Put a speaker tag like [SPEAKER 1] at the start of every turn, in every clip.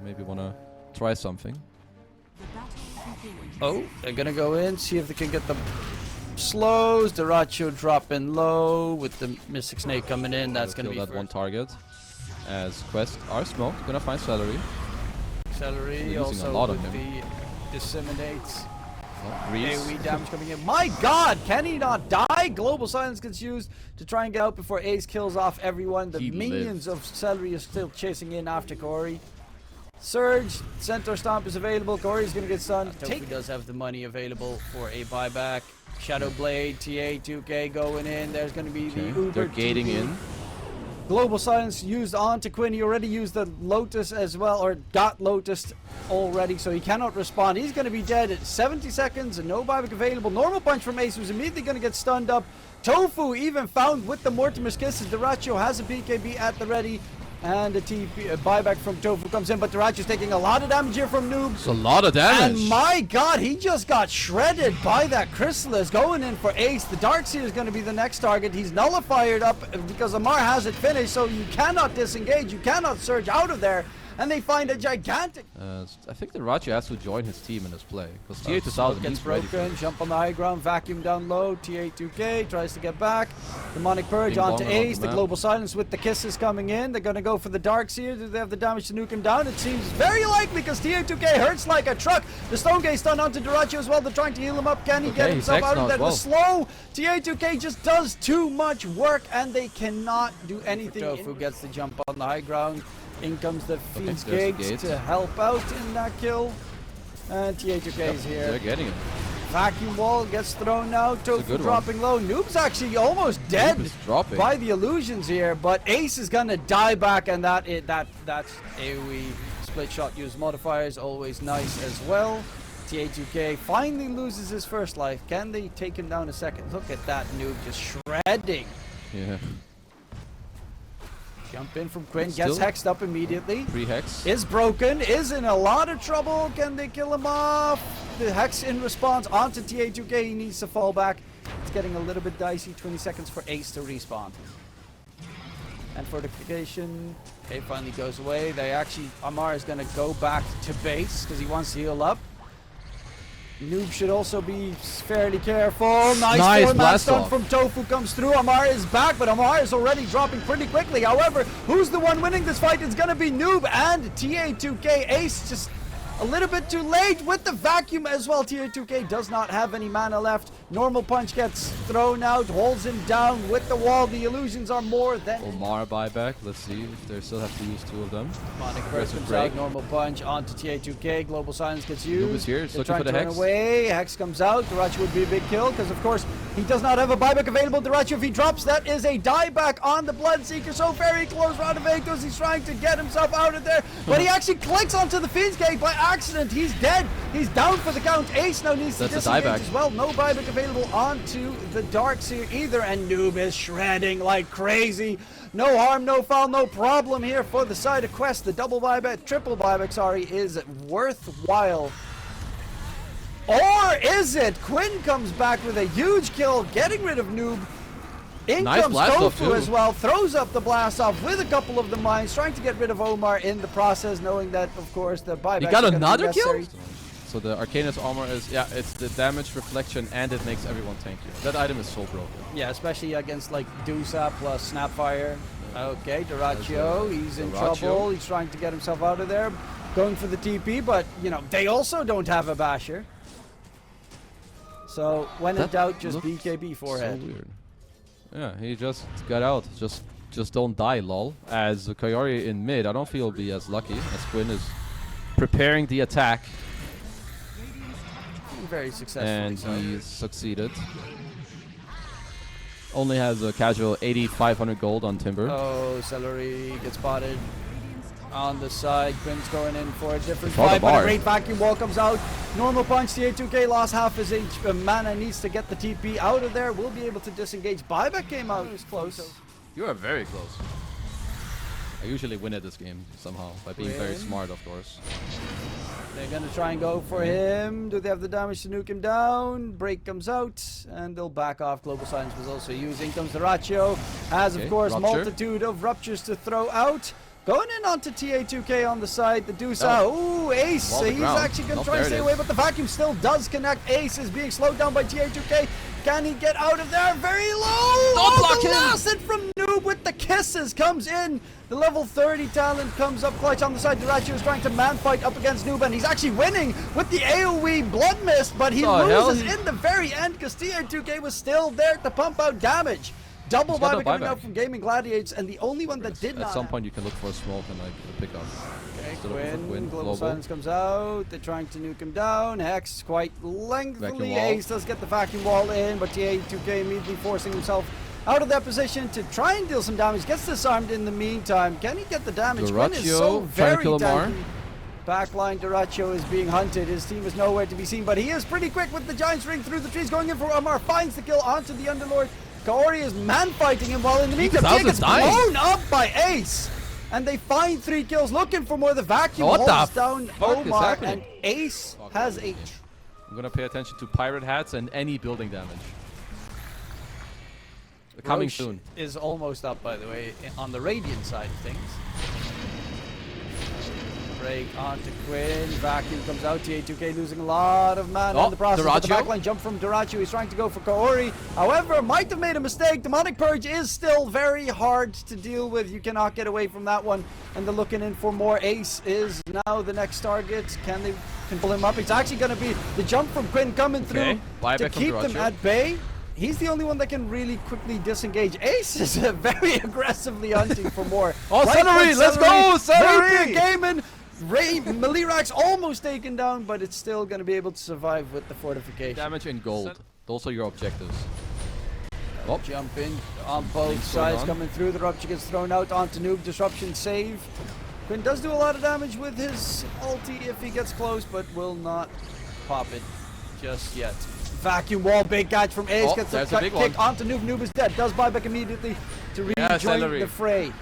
[SPEAKER 1] maybe want to try something.
[SPEAKER 2] Oh, they're gonna go in, see if they can get the slows. Dotawatafak dropping low with the Mystic Snake coming in. That's gonna be
[SPEAKER 1] that
[SPEAKER 2] first.
[SPEAKER 1] one target. As quests are smoked, gonna find Celery.
[SPEAKER 2] Celery also
[SPEAKER 1] a lot
[SPEAKER 2] with
[SPEAKER 1] of
[SPEAKER 2] the disseminates.
[SPEAKER 1] Greaves.
[SPEAKER 2] AoE damage coming in. My god, can he not die? Global Silence gets used to try and get out before Ace kills off everyone. The minions of Celery is still chasing in after Corey. Surge, Centaur Stomp is available. Corey's gonna get stunned. Tofu does have the money available for a buyback. Shadow Blade, TA2K going in. There's gonna be the Uber.
[SPEAKER 1] They're gating
[SPEAKER 2] TP.
[SPEAKER 1] in.
[SPEAKER 2] Global Silence used onto Quinn. He already used the Lotus as well, or got Lotus already, so he cannot respond. He's going to be dead at 70 seconds and no buyback available. Normal punch from Ace, who's immediately going to get stunned up. Tofu even found with the Mortimer's Kisses. Dotawatafak has a BKB at the ready. And a buyback from Tofu comes in, but Dotawatafak's taking a lot of damage here from Noob.
[SPEAKER 1] It's a lot of damage.
[SPEAKER 2] And my god, he just got shredded by that Chrysalis going in for Ace. The Darkseer is going to be the next target. He's nullified up because Amar has it finished, so you cannot disengage. You cannot surge out of there. And they find a gigantic...
[SPEAKER 1] I think the Dotawatafak has to join his team in this play. Because TA2000
[SPEAKER 2] gets broken, jump on the high ground, vacuum down low. TA2K tries to get back. Demonic Purge onto Ace. The Global Silence with the kisses coming in. They're going to go for the Darkseer. Do they have the damage to nuke him down? It seems very likely because TA2K hurts like a truck. The Stone Gaze stun onto Dotawatafak as well. They're trying to heal him up. Can he get himself out of there? The slow TA2K just does too much work and they cannot do anything. Tofu gets the jump on the high ground. In comes the Fiend's Gate to help out in that kill. And TA2K is here.
[SPEAKER 1] They're getting it.
[SPEAKER 2] Vacuum wall gets thrown now. Tofu dropping low. Noob's actually almost dead by the illusions here, but Ace is gonna die back, and that's AoE split shot use modifiers, always nice as well. TA2K finally loses his first life. Can they take him down a second? Look at that Noob just shredding.
[SPEAKER 1] Yeah.
[SPEAKER 2] Jump in from Quinn, gets hexed up immediately.
[SPEAKER 1] Pre-hex.
[SPEAKER 2] Is broken, is in a lot of trouble. Can they kill him off? The hex in response onto TA2K. He needs to fall back. It's getting a little bit dicey. 20 seconds for Ace to respawn. And fortification, okay, finally goes away. Amar is going to go back to base because he wants to heal up. Noob should also be fairly careful. Nice blast stun from Tofu comes through. Amar is back, but Amar is already dropping pretty quickly. However, who's the one winning this fight? It's going to be Noob and TA2K. Ace just a little bit too late with the vacuum as well. TA2K does not have any mana left. Normal punch gets thrown out, holds him down with the wall. The illusions are more than...
[SPEAKER 1] Omar buyback. Let's see if they still have to use two of them.
[SPEAKER 2] Demonic Burst comes out, normal punch onto TA2K. Global Silence gets used.
[SPEAKER 1] Noob is here, he's looking for the hex.
[SPEAKER 2] Away. Hex comes out. Dotawatafak would be a big kill because, of course, he does not have a buyback available. Dotawatafak, if he drops, that is a dieback on the Bloodseeker. So very close. Round of Vectors. He's trying to get himself out of there, but he actually clicks onto the Fiend's Gate by accident. He's dead. He's down for the count. Ace now needs to disengage as well. No buyback available onto the Darkseer either, and Noob is shredding like crazy. No harm, no foul, no problem here for the side of Quest. The double buyback, triple buyback, sorry, is worthwhile. Or is it? Quinn comes back with a huge kill, getting rid of Noob. In comes Tofu as well, throws up the blast off with a couple of the mines, trying to get rid of Omar in the process, knowing that, of course, the buyback.
[SPEAKER 1] You got another kill? So the Arcanist armor is, yeah, it's the damage reflection and it makes everyone tankier. That item is so broken.
[SPEAKER 2] Yeah, especially against like Dusa plus Snapfire. Okay, Dotawatafak, he's in trouble. He's trying to get himself out of there. Going for the TP, but, you know, they also don't have a basher. So, when in doubt, just BKB forehead.
[SPEAKER 1] So weird. Yeah, he just got out. Just don't die, lol. As Kayori in mid, I don't feel he'll be as lucky as Quinn is preparing the attack.
[SPEAKER 2] Very successfully.
[SPEAKER 1] And he succeeded. Only has a casual 8,500 gold on Timber.
[SPEAKER 2] Oh, Celery gets spotted on the side. Quinn's going in for a different fight, but a great vacuum wall comes out. Normal punch. TA2K lost half his mana, needs to get the TP out of there. Will be able to disengage. Buyback came out. It was close.
[SPEAKER 1] You are very close. I usually win at this game somehow by being very smart, of course.
[SPEAKER 2] They're gonna try and go for him. Do they have the damage to nuke him down? Break comes out, and they'll back off. Global Silence was also using. Comes the Dotawatafak. Has, of course, multitude of ruptures to throw out. Going in onto TA2K on the side, the Deuce
[SPEAKER 1] Oh.
[SPEAKER 2] out. Ooh, Ace,
[SPEAKER 1] Wall the
[SPEAKER 2] he's
[SPEAKER 1] ground.
[SPEAKER 2] actually going to
[SPEAKER 1] Nope,
[SPEAKER 2] try and
[SPEAKER 1] there
[SPEAKER 2] stay
[SPEAKER 1] it
[SPEAKER 2] away,
[SPEAKER 1] is.
[SPEAKER 2] but the vacuum still does connect. Ace is being slowed down by TA2K. Can he get out of there? Very low!
[SPEAKER 1] Don't block
[SPEAKER 2] the
[SPEAKER 1] him!
[SPEAKER 2] last hit from Noob with the kisses comes in. The level 30 talent comes up clutch on the side. Duracho is trying to man fight up against Noob, and he's actually winning with the AoE Blood Mist, but he
[SPEAKER 1] What the hell?
[SPEAKER 2] loses in the very end because TA2K was still there to pump out damage. Double
[SPEAKER 1] He's got no
[SPEAKER 2] buyback coming
[SPEAKER 1] buyback.
[SPEAKER 2] out from Gaimin Gladiators, and the only one that did not.
[SPEAKER 1] At some point, you can look for a smoke and like pick up.
[SPEAKER 2] Okay,
[SPEAKER 1] Still looking for
[SPEAKER 2] Quinn, Global
[SPEAKER 1] Global.
[SPEAKER 2] Silence comes out. They're trying to nuke him down. Hex quite lengthily.
[SPEAKER 1] Vacuum wall.
[SPEAKER 2] Ace does get the vacuum wall in, but TA2K immediately forcing himself out of that position to try and deal some damage. Gets disarmed in the meantime. Can he get the damage? Quinn is so
[SPEAKER 1] Duracho trying to
[SPEAKER 2] very
[SPEAKER 1] kill Amar.
[SPEAKER 2] tanky. Backline Duracho is being hunted. His team is nowhere to be seen, but he is pretty quick with the Giants ring through the trees, going in for Amar. Finds the kill onto the Underlord. Kaori is man fighting him while in the meantime
[SPEAKER 1] How's
[SPEAKER 2] he gets
[SPEAKER 1] this dying?
[SPEAKER 2] blown up by Ace. And they find 3 kills, looking for more. The vacuum
[SPEAKER 1] What the
[SPEAKER 2] holds down
[SPEAKER 1] fuck is
[SPEAKER 2] Omar,
[SPEAKER 1] happening?
[SPEAKER 2] and Ace has a.
[SPEAKER 1] I'm gonna pay attention to pirate hats and any building damage. Coming
[SPEAKER 2] Roche
[SPEAKER 1] soon.
[SPEAKER 2] is almost up, by the way, on the Radiant side of things. Break onto Quinn. Vacuum comes out. TA2K losing a lot of mana in the process. But the
[SPEAKER 1] Duracho.
[SPEAKER 2] backline jump from Duracho. He's trying to go for Kaori. However, might have made a mistake. Demonic Purge is still very hard to deal with. You cannot get away from that one. And they're looking in for more. Ace is now the next target. Can they pull him up? It's actually going to be the jump from Quinn coming through
[SPEAKER 1] Okay. Buyback
[SPEAKER 2] to
[SPEAKER 1] from
[SPEAKER 2] keep them
[SPEAKER 1] Duracho.
[SPEAKER 2] at bay. He's the only one that can really quickly disengage. Ace is very aggressively hunting for more.
[SPEAKER 1] Oh,
[SPEAKER 2] Right
[SPEAKER 1] Celery!
[SPEAKER 2] foot
[SPEAKER 1] Let's go, Celery!
[SPEAKER 2] Rapier Gaimin. Malirac's almost taken down, but it's still going to be able to survive with the fortification.
[SPEAKER 1] Damage in gold. Those are your objectives. Oh,
[SPEAKER 2] Jump in on both
[SPEAKER 1] Things going
[SPEAKER 2] sides
[SPEAKER 1] on.
[SPEAKER 2] coming through. The rupture gets thrown out onto Noob. Disruption save. Quinn does do a lot of damage with his ulti if he gets close, but will not pop it just yet. Vacuum wall, big catch from Ace.
[SPEAKER 1] Oh,
[SPEAKER 2] Gets the
[SPEAKER 1] there's a big
[SPEAKER 2] kick
[SPEAKER 1] one.
[SPEAKER 2] onto Noob. Noob is dead. Does buyback immediately to
[SPEAKER 1] Yeah,
[SPEAKER 2] rejoin
[SPEAKER 1] Celery.
[SPEAKER 2] the fray.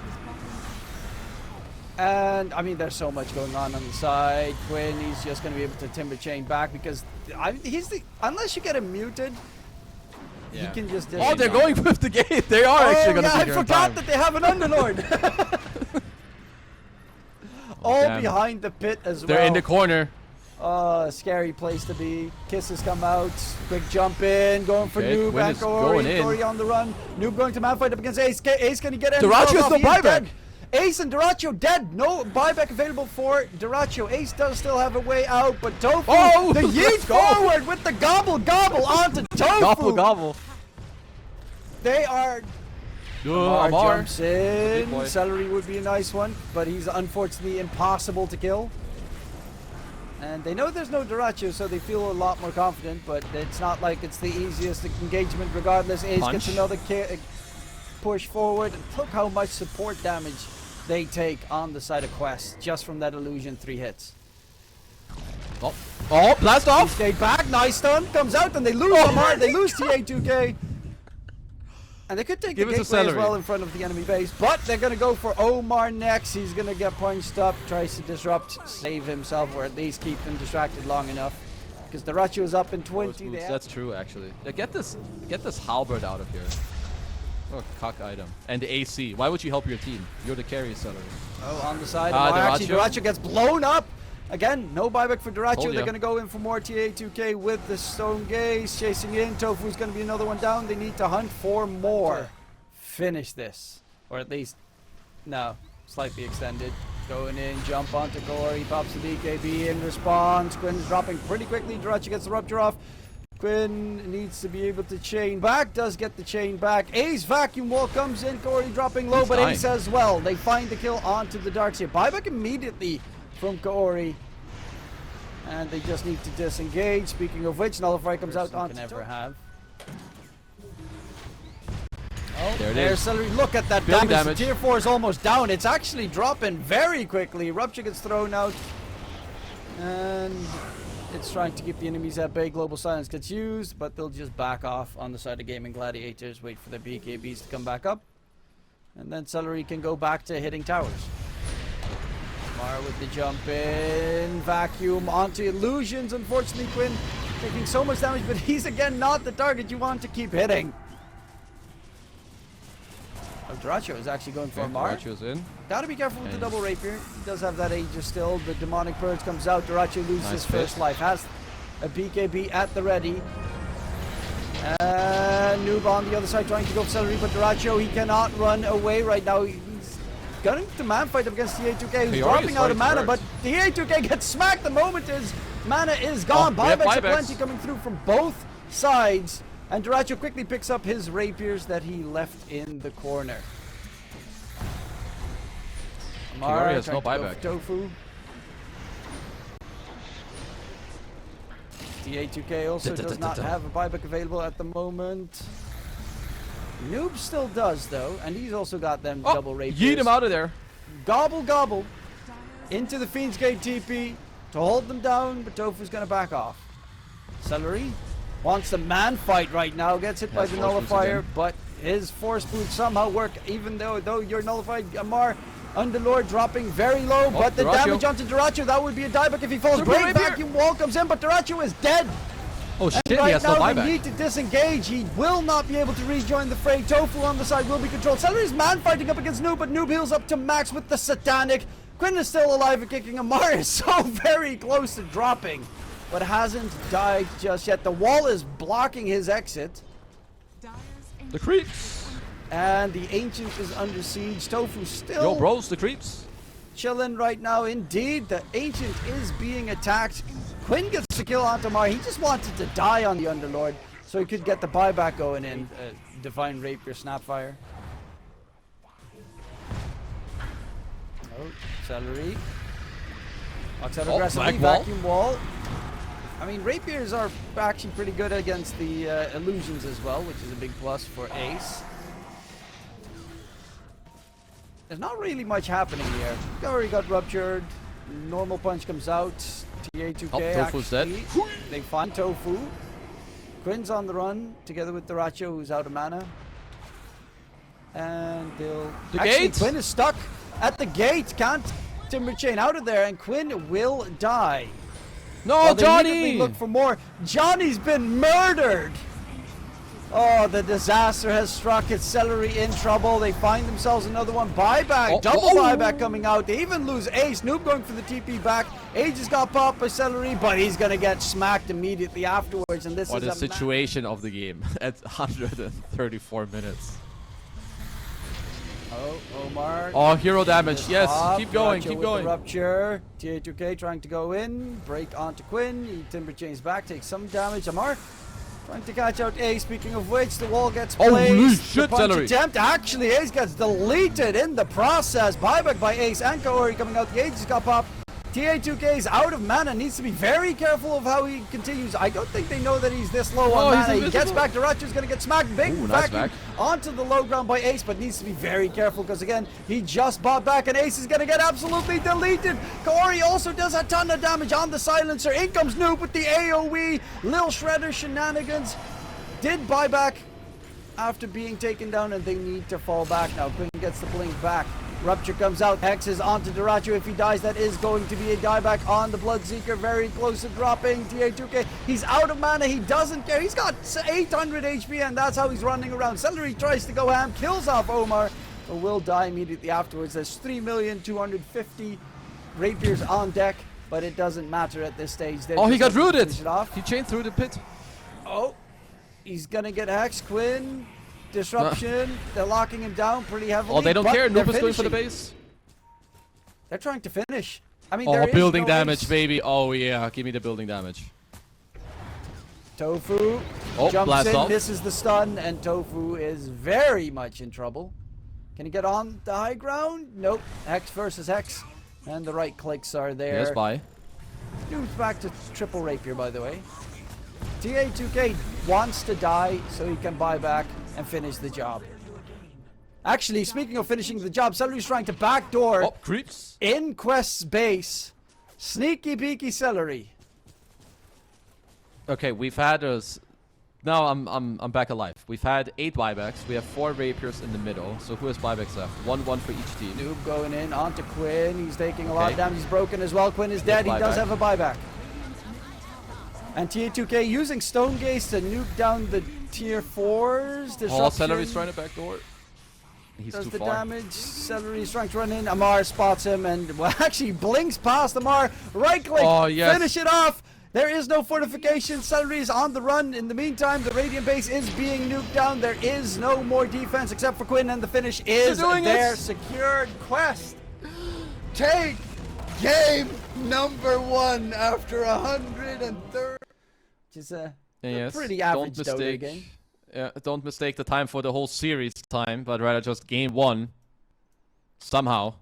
[SPEAKER 2] And I mean, there's so much going on the side. Quinn, he's just going to be able to timber chain back because unless you get him muted,
[SPEAKER 1] yeah.
[SPEAKER 2] he can just.
[SPEAKER 1] Oh, they're going with the gate. They are actually going to
[SPEAKER 2] yeah,
[SPEAKER 1] be
[SPEAKER 2] I
[SPEAKER 1] here in
[SPEAKER 2] forgot
[SPEAKER 1] time.
[SPEAKER 2] that they have an Underlord. All
[SPEAKER 1] damn.
[SPEAKER 2] behind the pit as
[SPEAKER 1] They're
[SPEAKER 2] well.
[SPEAKER 1] in the corner.
[SPEAKER 2] Scary place to be. Kisses come out. Quick jump in. Going for
[SPEAKER 1] Okay,
[SPEAKER 2] Noob
[SPEAKER 1] Quinn
[SPEAKER 2] and
[SPEAKER 1] is going
[SPEAKER 2] Kaori.
[SPEAKER 1] in.
[SPEAKER 2] Kaori on the run. Noob going to man fight up against Ace. Ace, can he get in?
[SPEAKER 1] Duracho
[SPEAKER 2] He
[SPEAKER 1] still
[SPEAKER 2] is
[SPEAKER 1] buyback.
[SPEAKER 2] dead. Ace and Duracho dead. No buyback available for Duracho. Ace does still have a way out, but Tofu,
[SPEAKER 1] Oh,
[SPEAKER 2] the
[SPEAKER 1] let's
[SPEAKER 2] yeet
[SPEAKER 1] go.
[SPEAKER 2] forward with the gobble onto Tofu.
[SPEAKER 1] Gobble, gobble.
[SPEAKER 2] They are.
[SPEAKER 1] Amar.
[SPEAKER 2] Jumps
[SPEAKER 1] Big
[SPEAKER 2] in.
[SPEAKER 1] boy.
[SPEAKER 2] Celery would be a nice one, but he's unfortunately impossible to kill. And they know there's no Duracho, so they feel a lot more confident, but it's not like it's the easiest engagement regardless. Ace
[SPEAKER 1] Punch.
[SPEAKER 2] gets another push forward. Look how much support damage they take on the side of Quest just from that illusion 3 hits.
[SPEAKER 1] Oh, oh, blast
[SPEAKER 2] He
[SPEAKER 1] off.
[SPEAKER 2] stayed back, nice stun, comes out, and they lose Amar, they lose TA2K. And they could take
[SPEAKER 1] Give
[SPEAKER 2] the
[SPEAKER 1] it to
[SPEAKER 2] gateway as
[SPEAKER 1] Celery.
[SPEAKER 2] well in front of the enemy base, but they're going to go for Omar next. He's going to get punched up, tries to disrupt, save himself, or at least keep them distracted long enough. Because Duracho is up in 20. They have-
[SPEAKER 1] That's true, actually. Yeah, get this halberd out of here. Oh, cock item. And the AC. Why would you help your team? You're the carry, Celery.
[SPEAKER 2] Oh, on the side.
[SPEAKER 1] Ah,
[SPEAKER 2] Actually,
[SPEAKER 1] Duracho.
[SPEAKER 2] Duracho gets blown up. Again, no buyback for Duracho.
[SPEAKER 1] Told
[SPEAKER 2] They're
[SPEAKER 1] ya.
[SPEAKER 2] going to go in for more TA2K with the Stone Gaze. Chasing in. Tofu's going to be another one down. They need to hunt for more. Finish this. Or at least, no, slightly extended. Going in, jump onto Kaori. Pops the DKB in response. Quinn's dropping pretty quickly. Duracho gets the rupture off. Quinn needs to be able to chain back. Does get the chain back. Ace vacuum wall comes in. Kaori dropping low,
[SPEAKER 1] He's
[SPEAKER 2] but
[SPEAKER 1] dying.
[SPEAKER 2] Ace as well. They find the kill onto the Darkseer. Buyback immediately from Kaori. And they just need to disengage. Speaking of which, Nullify comes out onto
[SPEAKER 3] never
[SPEAKER 2] have.
[SPEAKER 1] There it
[SPEAKER 2] There's
[SPEAKER 1] is.
[SPEAKER 2] Celery. Look at that
[SPEAKER 1] Building
[SPEAKER 2] damage.
[SPEAKER 1] damage.
[SPEAKER 2] The tier 4 is almost down. It's actually dropping very quickly. Rupture gets thrown out. And it's trying to keep the enemies at bay. Global Silence gets used, but they'll just back off on the side of Gaimin Gladiators. Wait for the BKBs to come back up. And then Celery can go back to hitting towers. Mara with the jump in. Vacuum onto illusions. Unfortunately, Quinn taking so much damage, but he's again not the target you want to keep hitting. Dotawatafak is actually going for a mark.
[SPEAKER 1] Dotawatafak's in.
[SPEAKER 2] Gotta be careful with the double rapier. He does have that Aegis still. The demonic purge comes out. Dotawatafak loses his first life. Has a BKB at the ready. Noob on the other side trying to go for Celery, but Dotawatafak, he cannot run away right now. He's gunning to man fight up against TA2K, who's dropping out of mana, but TA2K gets smacked the moment his mana is gone. Buybacks plenty coming through from both sides, and Dotawatafak quickly picks up his rapiers that he left in the corner.
[SPEAKER 1] Kiori has no buyback.
[SPEAKER 2] Tofu. TA2K also does not have a buyback available at the moment. Noob still does though, and he's also got them double rapiers.
[SPEAKER 1] Yeet him out of there.
[SPEAKER 2] Gobble gobble into the Fiend's Gate TP to hold them down, but Tofu's gonna back off. Celery wants the man fight right now, gets hit by the nullifier, but his force boot somehow work, even though you're nullified. Amar Underlord dropping very low, but the damage onto Dotawatafak, that would be a dieback if he falls. Great vacuum wall comes in, but Dotawatafak is dead.
[SPEAKER 1] Oh shit,
[SPEAKER 2] and right
[SPEAKER 1] he has no
[SPEAKER 2] now
[SPEAKER 1] buyback.
[SPEAKER 2] they need to disengage. He will not be able to rejoin the fray. Tofu on the side will be controlled. Celery's man fighting up against Noob, but Noob heals up to max with the satanic. Quinn is still alive and kicking. Amar is so very close to dropping, but hasn't died just yet. The wall is blocking his exit.
[SPEAKER 1] The creeps.
[SPEAKER 2] And the Ancient is under siege. Tofu still...
[SPEAKER 1] Yo, bros, the creeps.
[SPEAKER 2] Chilling right now. Indeed, the Ancient is being attacked. Quinn gets the kill on Amar. He just wanted to die on the Underlord so he could get the buyback going in. Divine Rapier, Snapfire. Oh, Celery. Aggressively, vacuum wall. I mean, rapiers are actually pretty good against the illusions as well, which is a big plus for Ace. There's not really much happening here. Already got ruptured. Normal punch comes out. TA2K
[SPEAKER 1] Tofu's dead.
[SPEAKER 2] They find Tofu. Quinn's on the run together with Dotawatafak, who's out of mana. And they'll...
[SPEAKER 1] gate?
[SPEAKER 2] Quinn is stuck at the gate. Can't Timber Chain out of there, and Quinn will die.
[SPEAKER 1] No, Johnny!
[SPEAKER 2] Immediately look for more. Johnny's been murdered! Oh, the disaster has struck. It's Celery in trouble. They find themselves another one. Buyback, double buyback coming out. They even lose Ace. Noob going for the TP back. Aegis got popped by Celery, but he's going to get smacked immediately afterwards. And this is
[SPEAKER 1] the situation of the game at 134 minutes.
[SPEAKER 2] Oh, Omar.
[SPEAKER 1] Oh, hero damage. Yes, keep going, keep going.
[SPEAKER 2] Rupture. TA2K trying to go in. Break onto Quinn. He Timber Chains back, takes some damage. Amar trying to catch out Ace. Speaking of which, the wall gets placed.
[SPEAKER 1] Holy shit, Celery.
[SPEAKER 2] Attempt. Actually, Ace gets deleted in the process. Buyback by Ace and Kaori coming out. The Aegis got popped. TA2K is out of mana. Needs to be very careful of how he continues. I don't think they know that he's this low on mana. He gets back. Dotawatafak is going to get smacked. Big vacuum onto the low ground by Ace, but needs to be very careful because, again, he just bought back, and Ace is going to get absolutely deleted. Kaori also does a ton of damage on the silencer. In comes Noob with the AoE. Lil Shredder shenanigans. Did buy back after being taken down, and they need to fall back now. Quinn gets the blink back. Rupture comes out. Hex is onto Dotawatafak. If he dies, that is going to be a dieback on the Bloodseeker. Very close to dropping. TA2K, he's out of mana. He doesn't care. He's got 800 HP, and that's how he's running around. Celery tries to go ham, kills off Omar, but will die immediately afterwards. There's 3,250,000 rapiers on deck, but it doesn't matter at this stage.
[SPEAKER 1] Oh, he got rooted. He chained through the pit.
[SPEAKER 2] Oh, he's gonna get Hex. Quinn. Disruption. They're locking him down pretty heavily.
[SPEAKER 1] Oh, they don't care. Noob is going for the base.
[SPEAKER 2] They're trying to finish. I mean,
[SPEAKER 1] building damage, baby. Oh, yeah. Give me the building damage.
[SPEAKER 2] Tofu jumps in, misses the stun, and Tofu is very much in trouble. Can he get on the high ground? Nope. Hex versus Hex. And the right clicks are there.
[SPEAKER 1] Yes, bye.
[SPEAKER 2] Noob's back to triple rapier, by the way. TA2K wants to die so he can buy back and finish the job. Actually, speaking of finishing the job, Celery's trying to backdoor
[SPEAKER 1] creeps
[SPEAKER 2] in Quest's base. Sneaky beaky Celery.
[SPEAKER 1] Okay, we've had us. Now I'm back alive. We've had 8 buybacks. We have 4 rapiers in the middle. So who has buybacks left? One for each team.
[SPEAKER 2] Noob going in onto Quinn. He's taking a lot of damage. He's broken as well. Quinn is dead. He does have a buyback. And TA2K using Stone Gaze to nuke down the tier 4s.
[SPEAKER 1] Oh, Celery's trying to backdoor. He's
[SPEAKER 2] does
[SPEAKER 1] too
[SPEAKER 2] the
[SPEAKER 1] far.
[SPEAKER 2] damage. Celery is trying to run in. Amar spots him and well, actually blinks past Amar. Right click.
[SPEAKER 1] Oh, yes.
[SPEAKER 2] Finish it off. There is no fortification. Celery is on the run. In the meantime, the Radiant base is being nuked down. There is no more defense except for Quinn, and the finish is their secured quest. Take game number 1 after 130. Which is a pretty average Dota game.
[SPEAKER 1] Don't mistake the time for the whole series time, but rather just game 1. Somehow.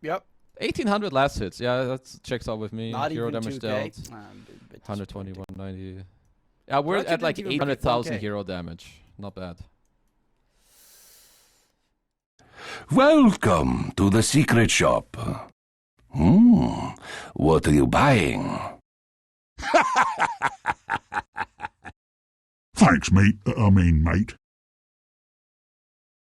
[SPEAKER 2] Yep.
[SPEAKER 1] 1800 last hits. Yeah, that checks out with me.
[SPEAKER 2] Not
[SPEAKER 1] Hero
[SPEAKER 2] even
[SPEAKER 1] damage
[SPEAKER 2] 2K.
[SPEAKER 1] dealt. 120, 190. Yeah, we're
[SPEAKER 2] Roger
[SPEAKER 1] at like
[SPEAKER 2] didn't even
[SPEAKER 1] 800,000
[SPEAKER 2] 1K.
[SPEAKER 1] hero damage. Not bad.
[SPEAKER 3] Welcome to the secret shop. What are you buying?
[SPEAKER 4] Thanks, mate. Mate.